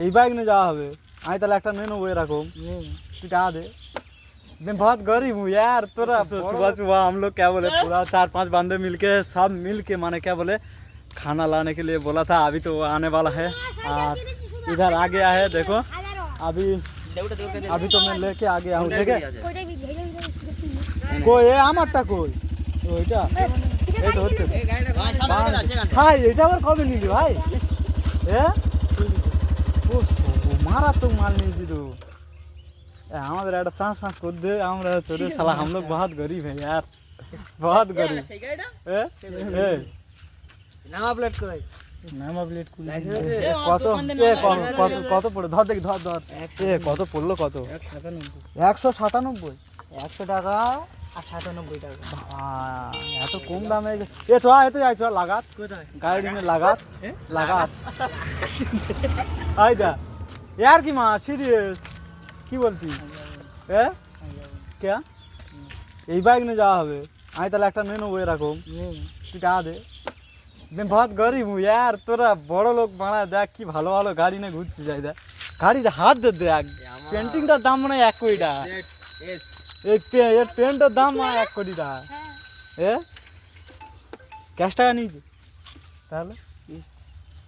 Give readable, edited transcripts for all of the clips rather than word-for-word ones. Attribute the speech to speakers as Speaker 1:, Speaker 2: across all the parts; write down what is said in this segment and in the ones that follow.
Speaker 1: এই বাইक নিয়ে যাওয়া হবে। আমি তাহলে একটা নিয়ে নেবো এরকম। তুই টাকা दे। मैं बहुत गरीब हूँ यार। तोरा सुबह सुबह हम लोग क्या बोले पूरा 4-5 बंदे मिलके सब मिलके माने क्या बोले खाना लाने के लिए बोला था। अभी तो आने वाला है और इधर आ गया है देखो। अभी अभी तो मैं लेके आ गया हूँ। ठीक है कोई ये আমারটা কই ওইটা এই তো হচ্ছে ভাই এটা আবার কবে নিলি ভাই ও মারাত্মক মাল নিয়েছি তো हमारे একটা চান্স ফান্স করে দে আমরা চলে साला हम लोग बहुत गरीब है यार बहुत गरीब নাম্বার প্লেট কই নাম্বার প্লেট কই কত কত কত পড়ে ধর দেখি ধর ধর কত পড়লো কত 197 100 টাকা আর 97 টাকা এত কম দামে চ এত যাই চ লাগাত গাড়ি में লাগাত আইদা यार की मां सीरियस কি বলছিস क्या এই বাইক নিয়ে যাওয়া হবে আমি তাহলে একটা নিয়ে নেবো এরকম তুই টাকা দে मैं बहुत गरीब हूँ यार तोरा বড় লোক বানা দেখ কি ভালো ভালো গাড়ি নিয়ে ঘুরতে যাই দেখ গাড়ি হাত দে দেখ পেন্টিংটার দাম মনে হয় 1 কোটি টাকা এই পেন্টের দাম 1 কোটি টাকা ক্যাশ টাকা নিয়েছি তাহলে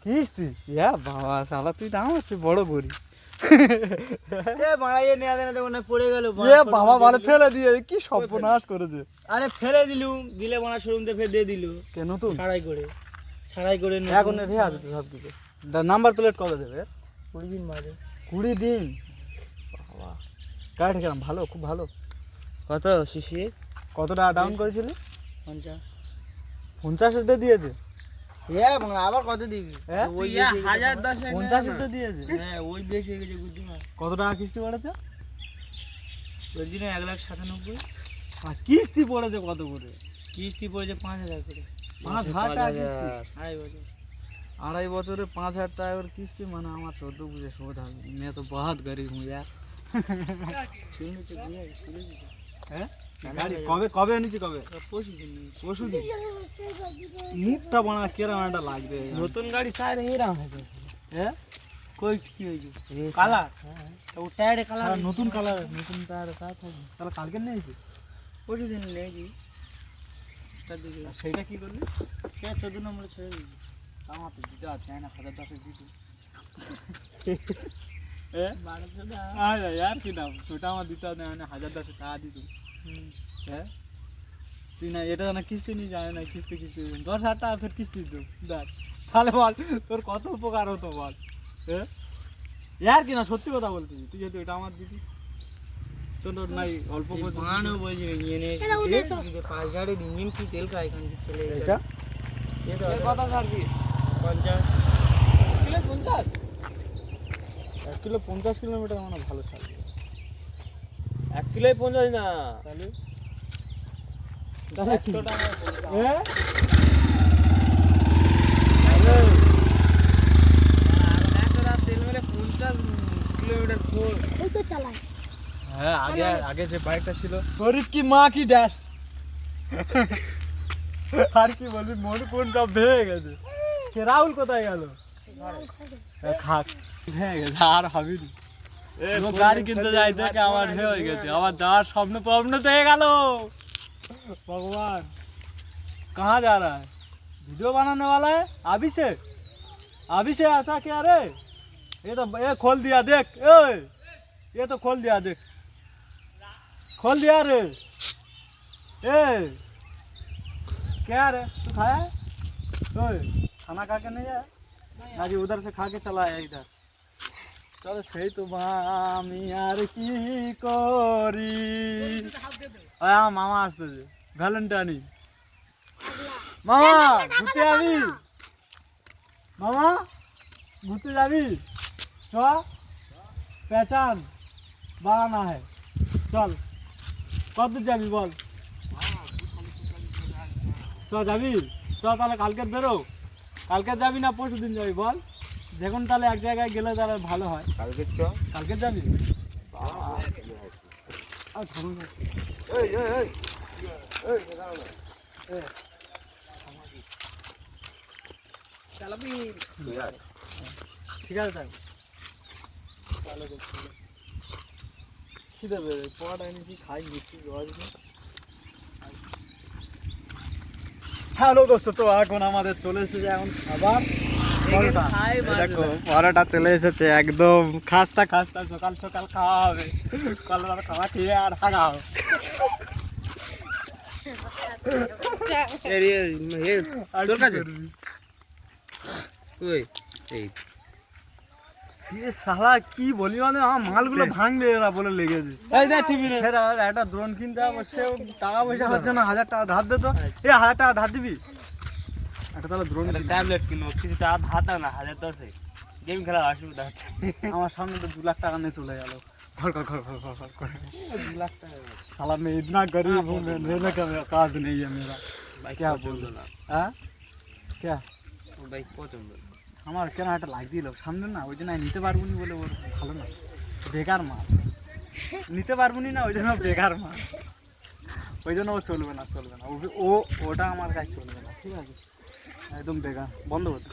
Speaker 1: কিস্তি বাবা শালা তুই দাম আছে বড় গরিব পড়ে গেল বাবা বলে ফেলে দিয়ে কি সর্বনাশ করেছে আরে ফেলে দিলে মানা শোরুম থেকে দিয়ে দিল কেন তুই ছাড়াই করে এখন রেখে আছে সব কিছু নাম্বার প্লেট কবে দেবে 20 দিন বাদে 20 দিন বাবা গাড়ি কেমন ভালো খুব ভালো কত সিসি কত টাকা ডাউন করেছিলি 50 দিয়ে দিয়েছে আবার কত দিবি ওই 1010 50 তো দিয়েছে ওই বেশি হয়ে গেছে বুঝলি না কত টাকা কিস্তি পড়েছে ওই দিনে 197 আর কিস্তি পড়েছে কত করে কিস্তি পড়েছে 5000 করে 5000 টাকা কিস্তি আড়াই বছরে 5000 টাকা করে কিস্তি মানে আমার 14 বুঝে শোধ হবে मैं तो बहुत गरीब हूं यार হ্যাঁ গাড়ি কবে কবে এনেছি কবে পরশু দিন মুখটা বানা কেরাম একটা লাগবে নতুন গাড়ি টায়ার এরাম হবে কই কি হইছে কালার তো টায়ারে কালার নতুন টায়ার কাজ হবে তাহলে কালকে নিয়েছি পরশু দিন নিয়েছি তার দিকে সেইটা কি করলি সে 14 নম্বরে ছেড়ে দিবি আমার তো দিতে আছে না 1010 দিবি यार की नाम छोटा আমার দিতে না 1010 টাকা দিত তুই না এটা না কিস্তি নিয়ে যায় না কিস্তি 10,000 টাকা ফের কিস্তি দিত দেখ তাহলে বল তোর কত উপকার হতো বল यार কি না সত্যি কথা বলছিস তুই যদি এটা আমার দিবি তোর নাই অল্প করে বানানো বলছি নিয়ে নে 5 গাড়ি ইঞ্জিন কি তেল का এখান থেকে চলে এটা এটা কত সার্ভিস 1 কিলো 50 কিলোমিটার মানে ভালো সার্ভিস 1 কিলোই 50 না তাহলে 100 টাকা তেল মেরে 50 কিলোমিটার ফোর ওই তো চালায় হ্যাঁ আগে যে বাইকটা ছিল গরিব কি মা কি ড্যাশ আর কি বলবি মন কোন সব ভেঙে গেছে কে রাহুল কোথায় গেল খাক ভেঙে গেছে আর হবে না গাড়ি কিনতে যাই দেখে আমার হয়ে গেছে আমার যাওয়ার স্বপ্ন তো হয়ে গেল भगवान कहाँ जा रहा है वीडियो बनाने वाला है अभी से ऐसा क्या रे ये तो ये खोल दिया देख ये तो खोल दिया देख खोल दिया रे क्या रे तू खाया खाना खा के नहीं आया आज उधर से खा के चला आया इधर चलो सही तो আমি আর কি করি মামা আসতেছে ভ্যালেন্টাইন মামা ঘুরতে যাবি চ পেচান বাগানা है চল কত যাবি বল চ যাবি চ তাহলে কালকে বেরো কালকে যাবি না পরশু দিন যাবি বল দেখুন তাহলে এক জায়গায় গেলে তাহলে ভালো হয় কালকে যাবি ঠিক আছে খিদে পেয়ে পড়াটা এনেছি খাই মিষ্টি হ্যালো দোস্ত, তো এখন আমাদের চলে এসেছে এখন খাবার পরোটা। দেখো পরোটা চলে এসেছে একদম খাস্তা খাস্তা, সকাল সকাল খাওয়া হবে। কলার খাওয়া খেয়ে আর হাগা হবে।
Speaker 2: তোর কাছে কই এই
Speaker 1: শালা কি বলি মানে আমার মালগুলো ভাঙবে এরা বলে লেগেছে। ফের আর একটা ড্রোন কিনতে হবে, সে টাকা পয়সা হচ্ছে না, 1000 টাকা ধার দে তো। 1000 টাকা ধার দিবি একটা, তাহলে ড্রোন
Speaker 2: ট্যাবলেট কিনো, কিছু টাকা ধার দাও না, 1010 গেম খেলার অসুবিধা হচ্ছে।
Speaker 1: আমার সামনে তো 2 লাখ টাকা নিয়ে চলে গেল ঘর ঘর ঘর ঘর ঘর ঘর করে।
Speaker 2: 2 লাখ টাকা
Speaker 1: साला मैं इतना गरीब हूँ, मैं रहने का औकात नहीं है मेरा।
Speaker 2: ভাই
Speaker 1: क्या
Speaker 2: পছন্দ
Speaker 1: बोल
Speaker 2: না,
Speaker 1: हाँ क्या
Speaker 2: ও ভাই পছন্দ না।
Speaker 1: আমার কেন একটা লাগ দিল সামনে না, ওই জন্য আমি নিতে পারবো নি বলে ওর ভালো না, বেকার মাল নিতে পারবো নি না, ওই জন্য বেকার মাল, ওই জন্য ও চলবে না চলবে না, ও ওটা আমার কাছে চলবে না, ঠিক আছে একদম বেকার, বন্ধ করতে।